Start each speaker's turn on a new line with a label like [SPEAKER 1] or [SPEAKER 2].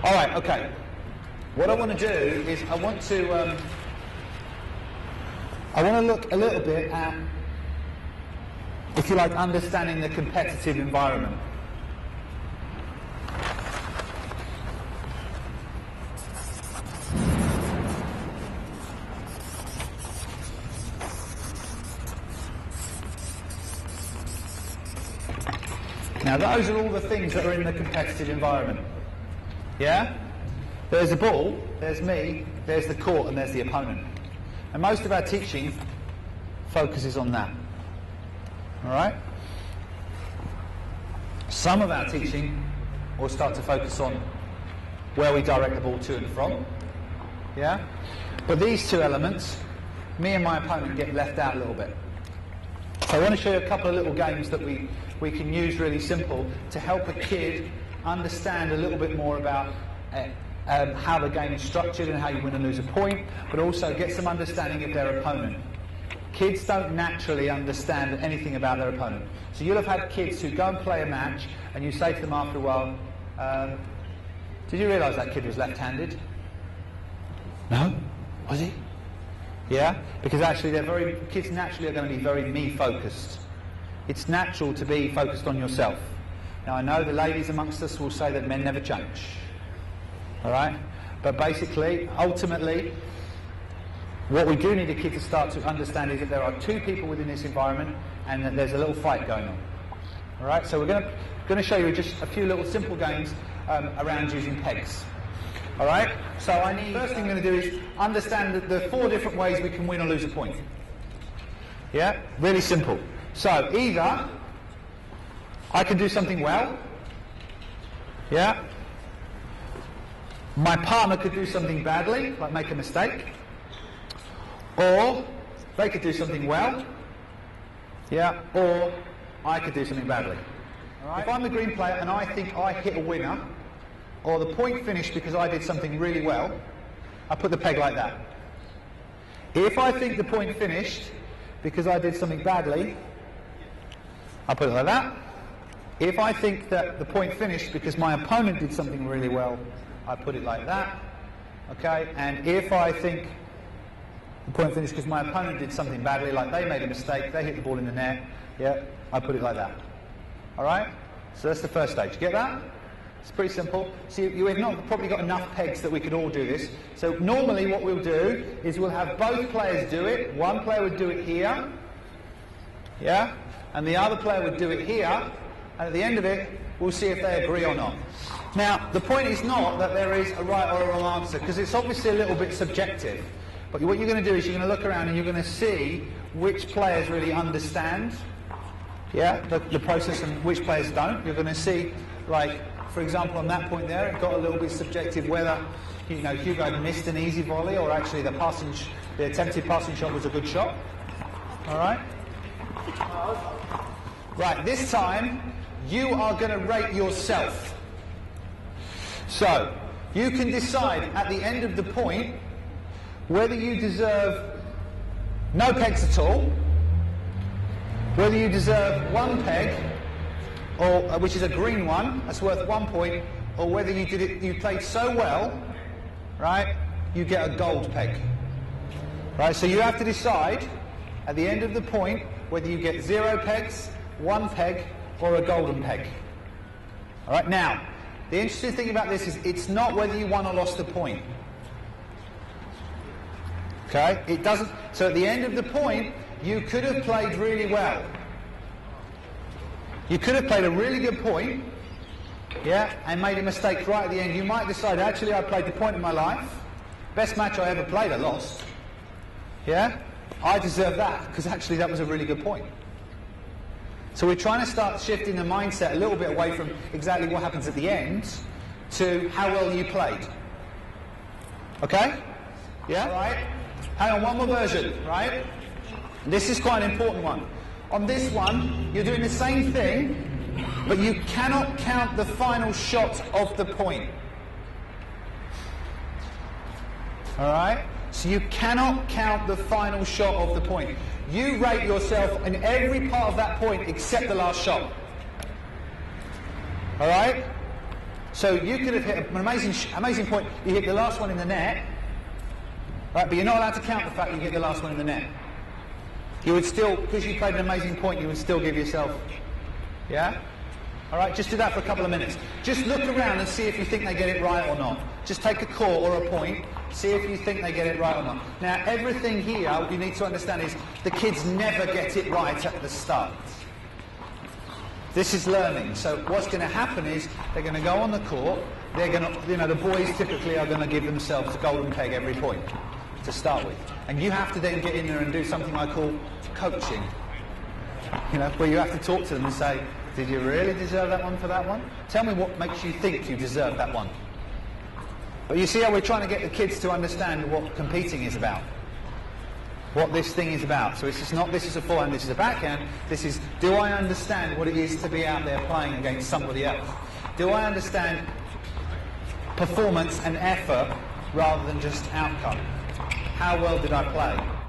[SPEAKER 1] All right, okay. What I want to do is I want to look a little bit at, if you like, understanding the competitive environment. Now those are all the things that are in the competitive environment. Yeah? There's a ball, there's me, there's the court, and there's the opponent. And most of our teaching focuses on that. Alright? Some of our teaching will start to focus on where we direct the ball to and from. Yeah? But these two elements, me and my opponent, get left out a little bit. So I want to show you a couple of little games that we can use really simple to help a kid understand a little bit more about how the game is structured and how you win and lose a point, but also get some understanding of their opponent. Kids don't naturally understand anything about their opponent. So you'll have had kids who go and play a match and you say to them after a while, did you realise that kid was left-handed? No? Was he? Yeah? Because actually kids naturally are going to be very me-focused. It's natural to be focused on yourself. Now I know the ladies amongst us will say that men never change. Alright? But basically, ultimately, what we do need a kid to start to understand is that there are two people within this environment and that there's a little fight going on. Alright? So we're going to show you just a few little simple games around using pegs. Alright? So first thing I'm going to do is understand the 4 different ways we can win or lose a point. Yeah? Really simple. So either I can do something well, yeah? My partner could do something badly, like make a mistake, or they could do something well, yeah, or I could do something badly. Right. If I'm the green player and I think I hit a winner, or the point finished because I did something really well, I put the peg like that. If I think the point finished because I did something badly, I put it like that. If I think that the point finished because my opponent did something really well, I put it like that. Okay, and if I think the point finished because my opponent did something badly, like they made a mistake, they hit the ball in the net, yeah, I put it like that. Alright? So that's the first stage. Get that? It's pretty simple. So you've not probably got enough pegs that we could all do this. So normally what we'll do is we'll have both players do it. One player would do it here, yeah, and the other player would do it here, and at the end of it, we'll see if they agree or not. Now, the point is not that there is a right or a wrong answer, because it's obviously a little bit subjective. But what you're going to do is you're going to look around and you're going to see which players really understand, yeah, the process and which players don't. You're going to see, like, for example, on that point there, it got a little bit subjective whether, you know, Hugo had missed an easy volley or actually the attempted passing shot was a good shot. All right? Right, this time, you are going to rate yourself. So, you can decide at the end of the point whether you deserve no pegs at all, whether you deserve 1 peg, or which is a green one, that's worth 1 point, or whether you played so well, right, you get a gold peg. Right, so you have to decide at the end of the point whether you get 0 pegs, 1 peg, or a golden peg. All right, now, the interesting thing about this is it's not whether you won or lost a point. Okay, it doesn't. So at the end of the point, you could have played really well. You could have played a really good point, yeah, and made a mistake right at the end. You might decide, actually, I played the point of my life. Best match I ever played, I lost. Yeah, I deserve that, because actually that was a really good point. So we're trying to start shifting the mindset a little bit away from exactly what happens at the end to how well you played. Okay? Yeah? Right? Hang on, one more version, right? This is quite an important one. On this one, you're doing the same thing, but you cannot count the final shot of the point. Alright? So you cannot count the final shot of the point. You rate yourself in every part of that point except the last shot. Alright? So you could have hit an amazing point. You hit the last one in the net, right? But you're not allowed to count the fact that you hit the last one in the net. You would still, because you played an amazing point, you would still give yourself, yeah? All right, just do that for a couple of minutes. Just look around and see if you think they get it right or not. Just take a call or a point, see if you think they get it right or not. Now, everything here, what you need to understand is the kids never get it right at the start. This is learning. So what's going to happen is they're going to go on the court. They're going to, you know, the boys typically are going to give themselves a golden peg every point to start with. And you have to then get in there and do something I call coaching. You know, where you have to talk to them and say, did you really deserve that one for that one? Tell me what makes you think you deserve that one. But you see how we're trying to get the kids to understand what competing is about. What this thing is about. So it's not this is a forehand, this is a backhand. This is, do I understand what it is to be out there playing against somebody else? Do I understand performance and effort rather than just outcome? How well did I play?